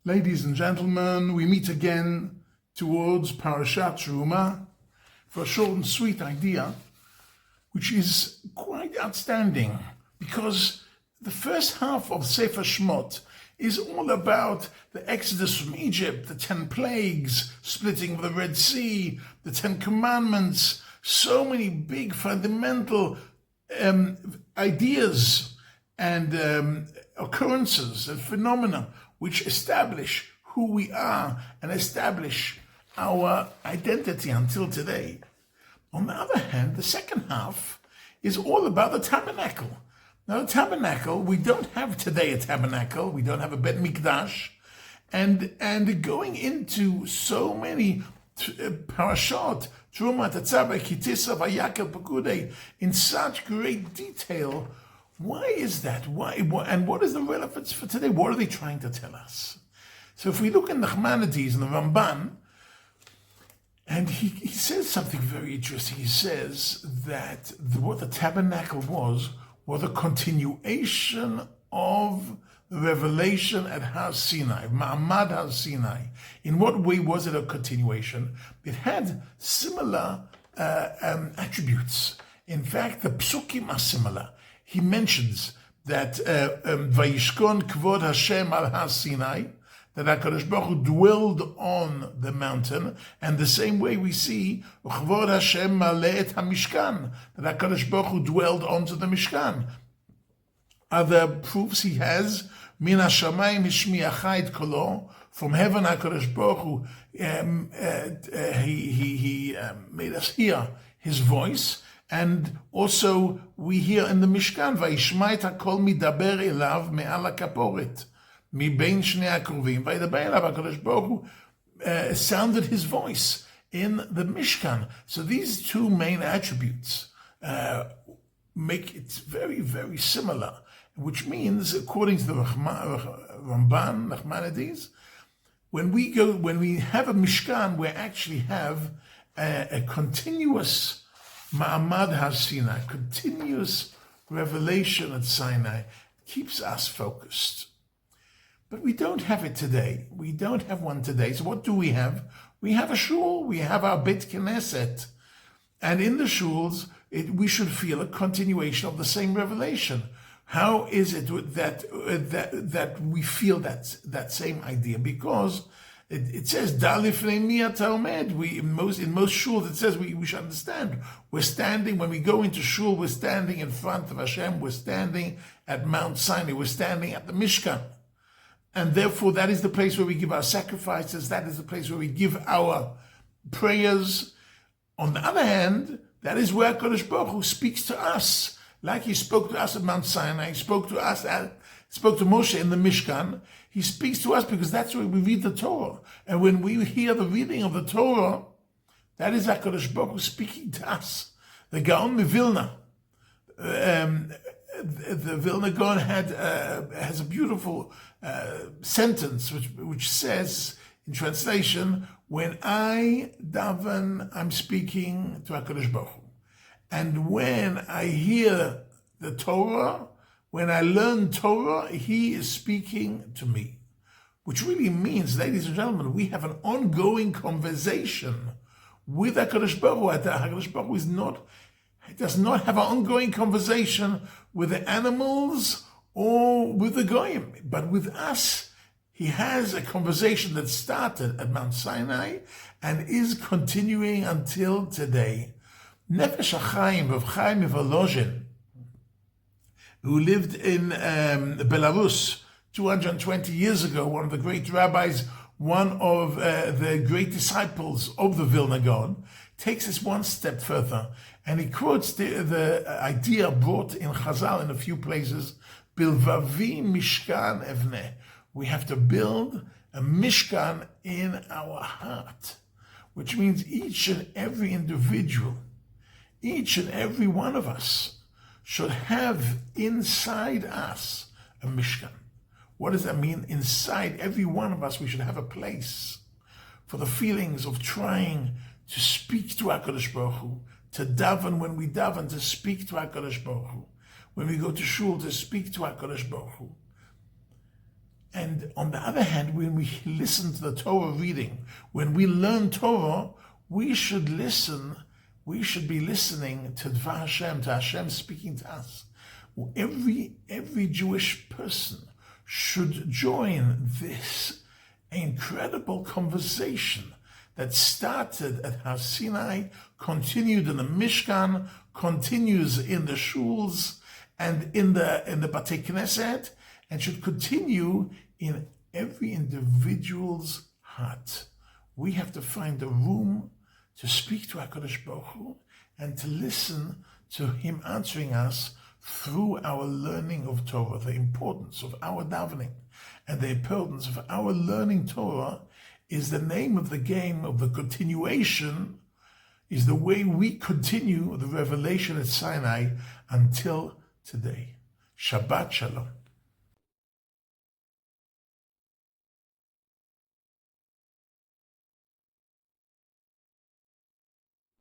Ladies and gentlemen, we meet again towards Parashat Terumah for a short and sweet idea, which is quite outstanding, because the first half of Sefer Shmot is all about the Exodus from Egypt, the 10 plagues, splitting of the Red Sea, the 10 commandments, so many big fundamental ideas and occurrences and phenomena which establish who we are and establish our identity until today. On the other hand, the second half is all about the tabernacle. Now, the tabernacle, we don't have today a tabernacle, we don't have a Bet Mikdash, and going into so many parashot, Terumah, Tetzaveh, Kitisa, Vayakel, Pekudei, in such great detail. Why is that? Why? And what is the relevance for today? What are they trying to tell us? So if we look in Nachmanides and the Ramban, and he says something very interesting. He says that what the tabernacle was a continuation of the revelation at Har Sinai, Ma'amad Har Sinai. In what way was it a continuation? It had similar attributes. In fact, the psukim are similar. He mentions that Vayishkon Kvod Hashem al Har Sinai, that HaKadosh Baruch Hu dwelled on the mountain, and the same way we see Kvod Hashem Maleh et HaMishkan, that HaKadosh Baruch Hu dwelled onto the Mishkan. Other proofs he has, Min HaShamayim Hishmi'acha et Kolo, from heaven HaKadosh Baruch Hu, he made us hear his voice. And also we hear in the Mishkan, Vayishma et hakol midaber elav me'al hakaporet, mibein shnei hakruvim, Vayidaber elav, HaKadosh Baruch Hu sounded his voice in the Mishkan. So these two main attributes make it very, very similar, which means, according to the Ramban, Nachmanides, when we have a Mishkan, we actually have a continuous Ma'amad Har Sinai, continuous revelation at Sinai, keeps us focused. But we don't have it today. We don't have one today. So what do we have? We have a shul. We have our Beit Knesset. And in the shuls, we should feel a continuation of the same revelation. How is it that we feel that same idea? Because it says, Dalifnei mi ata omed. In most shuls, it says we should understand. We're standing, when we go into shul, we're standing in front of Hashem, we're standing at Mount Sinai, we're standing at the Mishkan. And therefore, that is the place where we give our sacrifices, that is the place where we give our prayers. On the other hand, that is where HaKadosh Baruch Hu speaks to us. Like he spoke to us at Mount Sinai, he spoke to Moshe in the Mishkan. He speaks to us because that's where we read the Torah. And when we hear the reading of the Torah, that is HaKadosh Baruch Hu speaking to us. The Gaon Vilna, the Vilna Gaon has a beautiful sentence which says, in translation, when I daven, I'm speaking to HaKadosh Baruch Hu. And when I hear the Torah, when I learn Torah, he is speaking to me. Which really means, ladies and gentlemen, we have an ongoing conversation with HaKadosh Baruch Hu. HaKadosh Baruch Hu does not have an ongoing conversation with the animals or with the goyim. But with us, he has a conversation that started at Mount Sinai and is continuing until today. Nefesh HaChaim, Rav Chaim Volozhin, who lived in Belarus 220 years ago, one of the great rabbis, one of the great disciples of the Vilna Gaon, takes this one step further, and he quotes the idea brought in Chazal in a few places, Bilvavi Mishkan Evneh. We have to build a Mishkan in our heart, which means each and every individual, each and every one of us should have inside us a Mishkan. What does that mean? Inside every one of us, we should have a place for the feelings of trying to speak to HaKadosh Baruch Hu, to daven when we daven, to speak to HaKadosh Baruch Hu, when we go to shul, to speak to HaKadosh Baruch Hu. And on the other hand, when we listen to the Torah reading, when we learn Torah, we should be listening to Dvar Hashem, to Hashem speaking to us. Every Jewish person should join this incredible conversation that started at Har Sinai, continued in the Mishkan, continues in the shuls and in the Batei Knesset, and should continue in every individual's heart. We have to find a room to speak to HaKadosh Baruch Hu and to listen to Him answering us through our learning of Torah, the importance of our davening and the importance of our learning Torah is the name of the game of the continuation, is the way we continue the revelation at Sinai until today. Shabbat Shalom.